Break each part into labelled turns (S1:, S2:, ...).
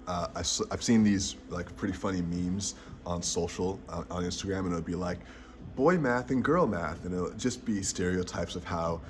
S1: I've seen these like pretty funny memes on social on Instagram, and it'll be like boy math and girl math, and it'll just be stereotypes of how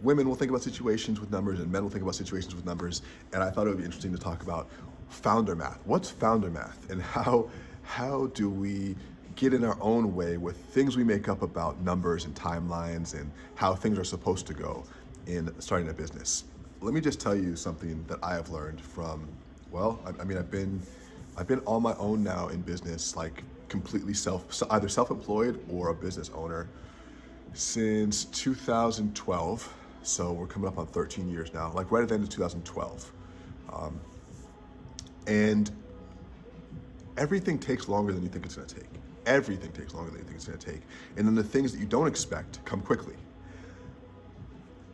S1: women will think about situations with numbers and men will think about situations with numbers. And I thought it would be interesting to talk about founder math. What's founder math, and how do we get in our own way with things we make up about numbers and timelines and how things are supposed to go in starting a business. Let me just tell you something that I have learned from, well, I mean, I've been on my own now in business, like completely either self-employed or a business owner since 2012. So we're coming up on 13 years now, like right at the end of 2012. And everything takes longer than you think it's gonna take. Everything takes longer than you think it's gonna take. And then the things that you don't expect come quickly.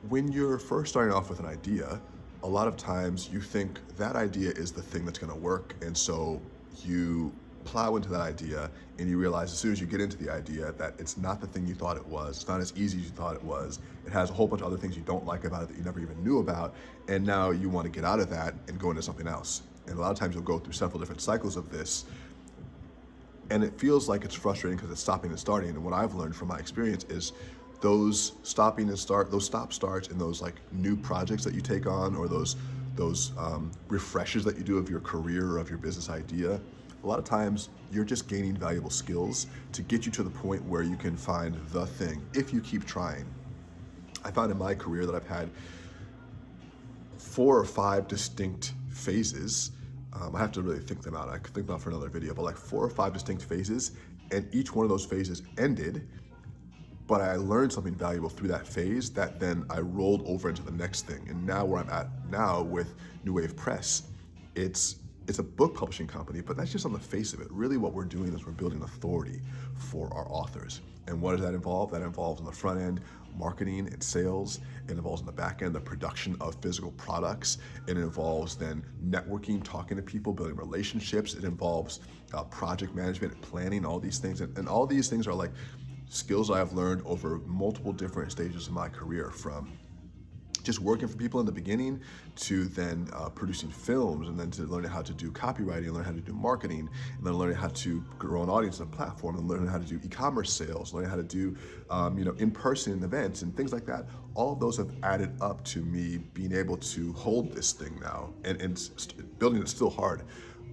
S1: When you're first starting off with an idea, a lot of times you think that idea is the thing that's gonna work. And so you plow into that idea and you realize as soon as you get into the idea that it's not the thing you thought it was. It's not as easy as you thought it was. It has a whole bunch of other things you don't like about it that you never even knew about. And now you want to get out of that and go into something else. And a lot of times you'll go through several different cycles of this. And it feels like it's frustrating because it's stopping and starting. And what I've learned from my experience is those stopping and start, those stop starts and those like new projects that you take on, or those refreshes that you do of your career or of your business idea, a lot of times you're just gaining valuable skills to get you to the point where you can find the thing if you keep trying. I found in my career that I've had 4 or 5 distinct phases. I have to really think them out. I could think them out for another video, but like 4 or 5 distinct phases, and each one of those phases ended, but I learned something valuable through that phase that then I rolled over into the next thing. And now where I'm at now with New Wave Press, it's a book publishing company, but that's just on the face of it. Really what we're doing is we're building authority for our authors. And what does that involve? That involves on the front end, marketing and sales. It involves on the back end, the production of physical products. It involves then networking, talking to people, building relationships. It involves project management, planning, all these things. And all these things are like skills I have learned over multiple different stages of my career, from just working for people in the beginning to then producing films, and then to learning how to do copywriting, and learn how to do marketing, and then learning how to grow an audience on a platform, and learning how to do e-commerce sales, learning how to do in-person events and things like that. All of those have added up to me being able to hold this thing now, and building it's still hard,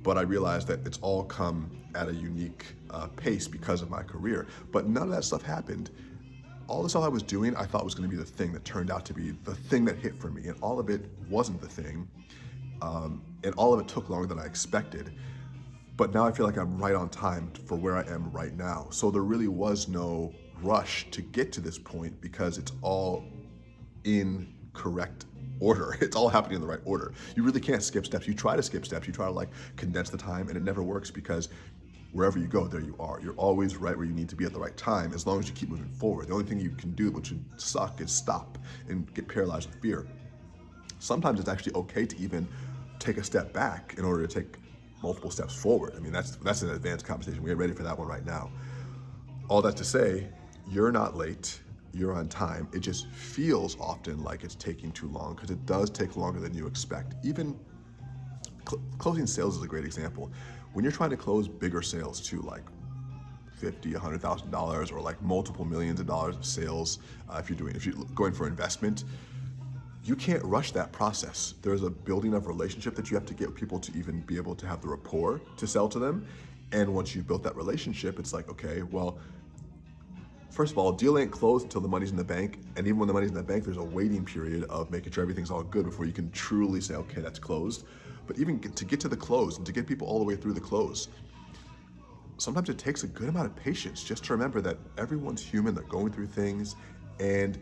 S1: but I realized that it's all come at a unique pace because of my career. But none of that stuff happened. All the stuff I was doing, I thought was gonna be the thing that turned out to be the thing that hit for me, and all of it wasn't the thing, and all of it took longer than I expected. But now I feel like I'm right on time for where I am right now. So there really was no rush to get to this point because it's all in correct order. It's all happening in the right order. You really can't skip steps. You try to skip steps, you try to like condense the time, and it never works because wherever you go, there you are. You're always right where you need to be at the right time, as long as you keep moving forward. The only thing you can do, which would suck, is stop and get paralyzed with fear. Sometimes it's actually okay to even take a step back in order to take multiple steps forward. I mean, that's an advanced conversation. We get ready for that one right now. All that to say, you're not late, you're on time. It just feels often like it's taking too long, because it does take longer than you expect. Even closing sales is a great example. When you're trying to close bigger sales too, like $50,000, $100,000, or like multiple millions of dollars of sales, if you're going for investment, you can't rush that process. There's a building of relationship that you have to get people to even be able to have the rapport to sell to them. And once you've built that relationship, it's like, okay, well, first of all, deal ain't closed until the money's in the bank. And even when the money's in the bank, there's a waiting period of making sure everything's all good before you can truly say, okay, that's closed. But even to get to the close and to get people all the way through the close, sometimes it takes a good amount of patience just to remember that everyone's human, they're going through things, and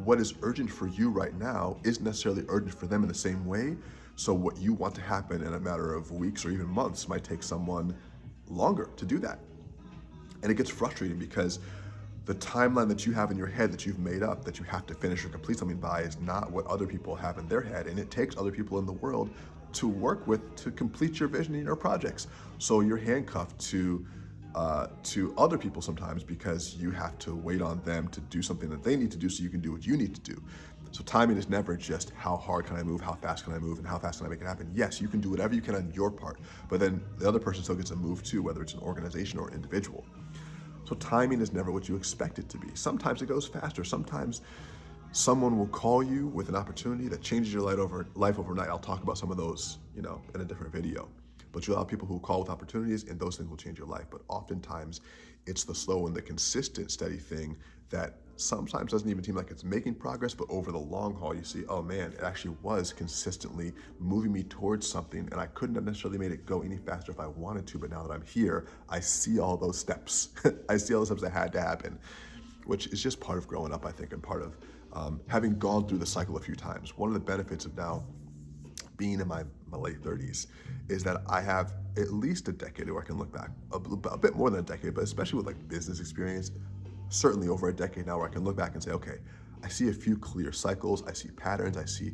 S1: what is urgent for you right now isn't necessarily urgent for them in the same way. So what you want to happen in a matter of weeks or even months might take someone longer to do that. And it gets frustrating because the timeline that you have in your head that you've made up that you have to finish or complete something by is not what other people have in their head. And it takes other people in the world to work with to complete your vision in your projects. So you're handcuffed to other people sometimes because you have to wait on them to do something that they need to do so you can do what you need to do. So timing is never just how hard can I move, how fast can I move, and how fast can I make it happen. Yes, you can do whatever you can on your part, but then the other person still gets a move too, whether it's an organization or an individual. So timing is never what you expect it to be. Sometimes it goes faster. Sometimes someone will call you with an opportunity that changes your life overnight. I'll talk about some of those, in a different video. But you'll have people who call with opportunities, and those things will change your life. But oftentimes, it's the slow and the consistent, steady thing that sometimes doesn't even seem like it's making progress, but over the long haul, you see, oh man, it actually was consistently moving me towards something, and I couldn't have necessarily made it go any faster if I wanted to, but now that I'm here, I see all those steps. I see all the steps that had to happen, which is just part of growing up, I think, and part of having gone through the cycle a few times. One of the benefits of now being in my late 30s is that I have at least a decade where I can look back, a bit more than a decade, but especially with like business experience, certainly over a decade now, where I can look back and say, okay, I see a few clear cycles, I see patterns, I see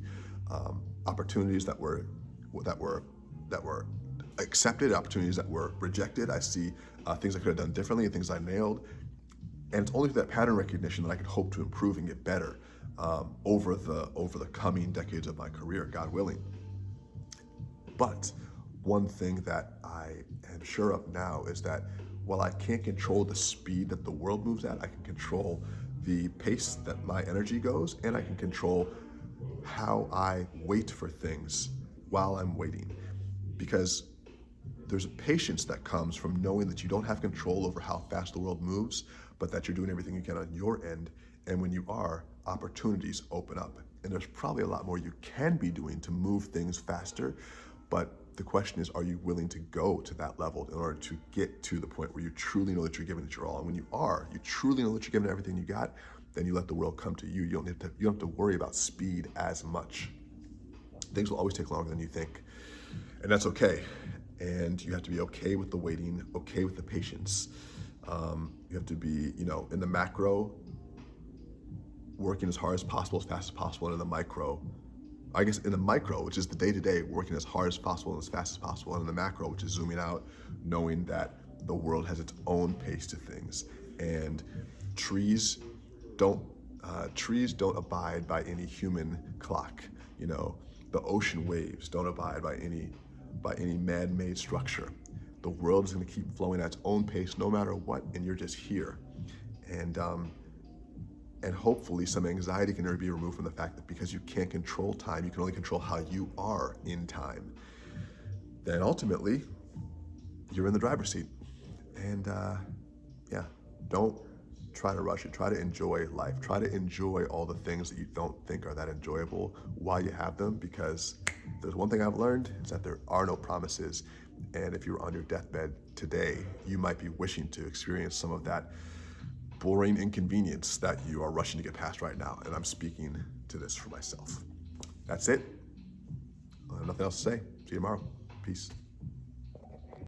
S1: opportunities that were accepted, opportunities that were rejected. I see things I could have done differently, things I nailed. And it's only through that pattern recognition that I can hope to improve and get better over the coming decades of my career, God willing. But one thing that I am sure of now is that while I can't control the speed that the world moves at, I can control the pace that my energy goes, and I can control how I wait for things while I'm waiting. Because there's a patience that comes from knowing that you don't have control over how fast the world moves, but that you're doing everything you can on your end. And when you are, opportunities open up. And there's probably a lot more you can be doing to move things faster. But the question is, are you willing to go to that level in order to get to the point where you truly know that you're giving it your all? And when you truly know that you're giving everything you got, then you let the world come to you. You don't have to worry about speed as much. Things will always take longer than you think. And that's okay. And you have to be okay with the waiting, okay with the patience. You have to be, in the macro, working as hard as possible, as fast as possible, and in the micro, which is the day-to-day, working as hard as possible and as fast as possible, and in the macro, which is zooming out, knowing that the world has its own pace to things. And trees don't abide by any human clock. The ocean waves don't abide by any man-made structure. The world is going to keep flowing at its own pace no matter what, and you're just here. And hopefully some anxiety can be removed from the fact that because you can't control time, you can only control how you are in time. Then ultimately, you're in the driver's seat. And don't try to rush it. Try to enjoy life. Try to enjoy all the things that you don't think are that enjoyable while you have them, because there's one thing I've learned, is that there are no promises. And if you're on your deathbed today, you might be wishing to experience some of that boring inconvenience that you are rushing to get past right now. And I'm speaking to this for myself. That's it. I have nothing else to say. See you tomorrow. Peace.